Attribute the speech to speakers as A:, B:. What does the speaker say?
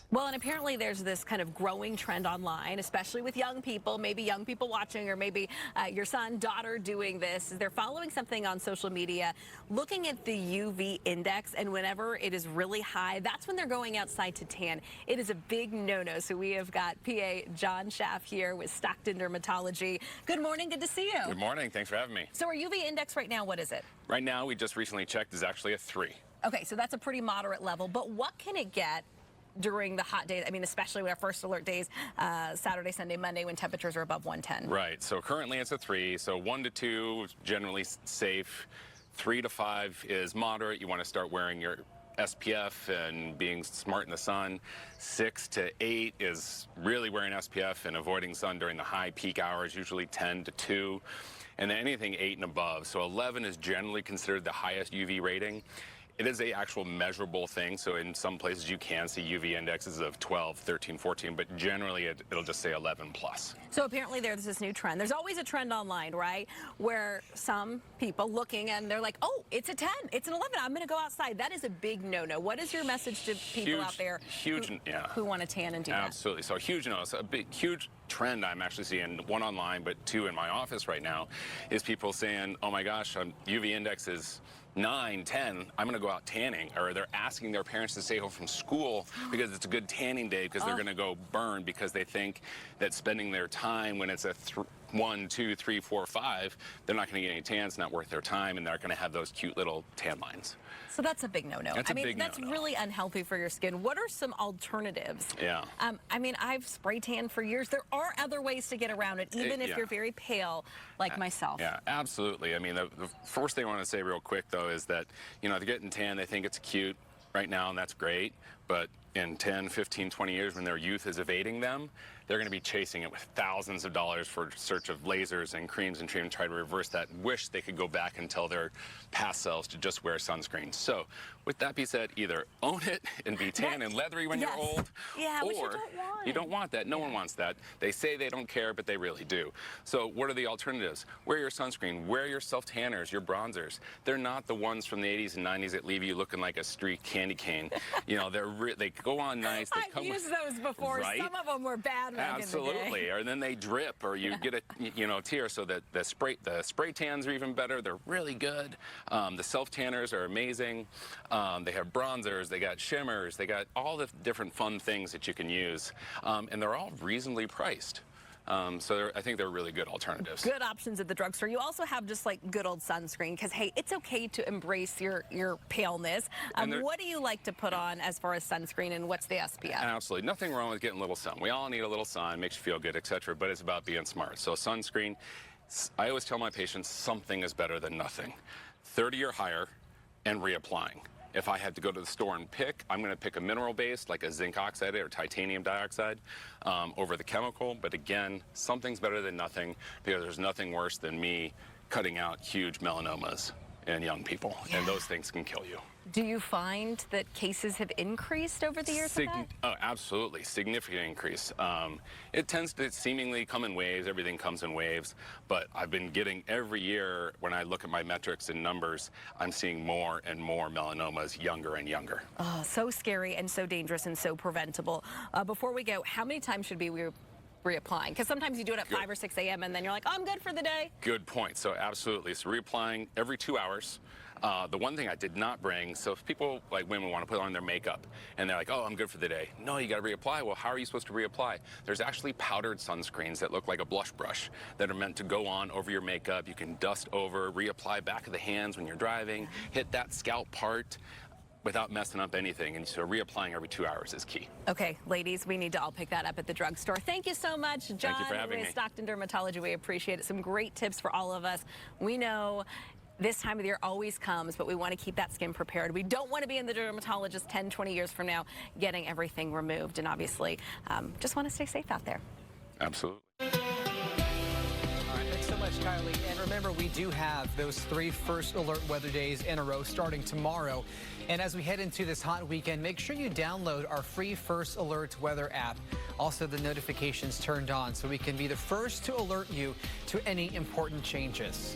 A: Well, and apparently there's this kind of growing trend online, especially with young people, maybe young people watching, or maybe your son, daughter doing this. They're following something on social media, looking at the UV index, and whenever it is really high, that's when they're going outside to tan. It is a big no-no. So we have got PA John Shaff here with Stockton Dermatology. Good morning. Good to see you.
B: Good morning. Thanks for having me.
A: So our UV index right now, what is it?
B: Right now, we just recently checked, is actually a 3.
A: Okay, so that's a pretty moderate level, but what can it get during the hot days? I mean, especially with our first alert days, Saturday, Sunday, Monday, when temperatures are above 110.
B: Right. So currently it's a 3. So 1 to 2 is generally safe. 3 to 5 is moderate. You want to start wearing your SPF and being smart in the sun. 6 to 8 is really wearing SPF and avoiding sun during the high peak hours, usually 10 to 2. And then anything 8 and above. So 11 is generally considered the highest UV rating. It is a actual measurable thing, so in some places you can see UV indexes of 12, 13, 14, but generally it'll just say 11 plus.
A: So apparently there's this new trend. There's always a trend online, right, where some people looking and they're like, oh, it's a 10, it's an 11, I'm going to go outside. That is a big no-no. What is your message to people out there who want to tan and do that?
B: Absolutely. So huge no. So a huge trend I'm actually seeing, one online, but 2 in my office right now, is people saying, oh my gosh, UV index is 9, 10, I'm going to go out tanning, or they're asking their parents to stay home from school because it's a good tanning day because they're going to go burn because they think that spending their time when it's a 1, 2, 3, 4, 5, they're not going to get any tans, not worth their time, and they're going to have those cute little tan lines.
A: So that's a big no-no. I mean, that's really unhealthy for your skin. What are some alternatives?
B: Yeah.
A: I mean, I've spray tanned for years. There are other ways to get around it, even if you're very pale like myself.
B: Yeah, absolutely. I mean, the first thing I want to say real quick, though, is that, you know, they're getting tan, they think it's cute right now, and that's great, but in 10, 15, 20 years, when their youth is evading them, they're going to be chasing it with thousands of dollars for search of lasers and creams and treatment, try to reverse that. Wish they could go back and tell their past selves to just wear sunscreen. So with that being said, either own it and be tan and leathery when you're old, or you don't want that. No one wants that. They say they don't care, but they really do. So what are the alternatives? Wear your sunscreen, wear your self-tanners, your bronzers. They're not the ones from the 80s and 90s that leave you looking like a street candy cane. You know, they go on nice. They
A: I've used those before.
B: Right?
A: Some of them were bad.
B: Absolutely, or then they drip, or you get a tear. So that the spray tans are even better. They're really good. The self tanners are amazing. They have bronzers, they got shimmers, they got all the different fun things that you can use, and they're all reasonably priced. So I think they're really good alternatives. Good
A: options at the drugstore. You also have just like good old sunscreen, because hey, it's okay to embrace your paleness. What do you like to put on as far as sunscreen, and what's the SPF?
B: Absolutely. Nothing wrong with getting a little sun. We all need a little sun, makes you feel good, etc. But it's about being smart. So sunscreen, I always tell my patients, something is better than nothing. 30 or higher and reapplying. If I had to go to the store and pick, I'm going to pick a mineral-based, like a zinc oxide or titanium dioxide, over the chemical. But again, something's better than nothing, because there's nothing worse than me cutting out huge melanomas in young people, and those things can kill you.
A: Do you find that cases have increased over the years?
B: Oh, absolutely, significant increase. It tends to seemingly come in waves. Everything comes in waves, but I've been getting every year, when I look at my metrics and numbers, I'm seeing more and more melanomas, younger and younger.
A: Oh, so scary and so dangerous and so preventable. Before we go, how many times should we reapplying? Because sometimes you do it at 5 or 6 a.m. and then you're like, oh, I'm good for the day.
B: Good point. So absolutely. So reapplying every 2 hours. The one thing I did not bring, so if people, like women, want to put on their makeup and they're like, oh, I'm good for the day. No, you got to reapply. Well, how are you supposed to reapply? There's actually powdered sunscreens that look like a blush brush that are meant to go on over your makeup. You can dust over, reapply back of the hands when you're driving, hit that scalp part without messing up anything. And so reapplying every 2 hours is key.
A: Okay, ladies, we need to all pick that up at the drugstore. Thank you so much, John.
B: Thank you for having me.
A: Stockton Dermatology. We appreciate it. Some great tips for all of us. We know this time of the year always comes, but we want to keep that skin prepared. We don't want to be in the dermatologist 10, 20 years from now getting everything removed. And obviously, just want to stay safe out there.
B: Absolutely.
C: All right, thanks so much, Kylie. And remember, we do have those 3 first alert weather days in a row starting tomorrow. And as we head into this hot weekend, make sure you download our free First Alert weather app. Also, the notifications turned on so we can be the first to alert you to any important changes.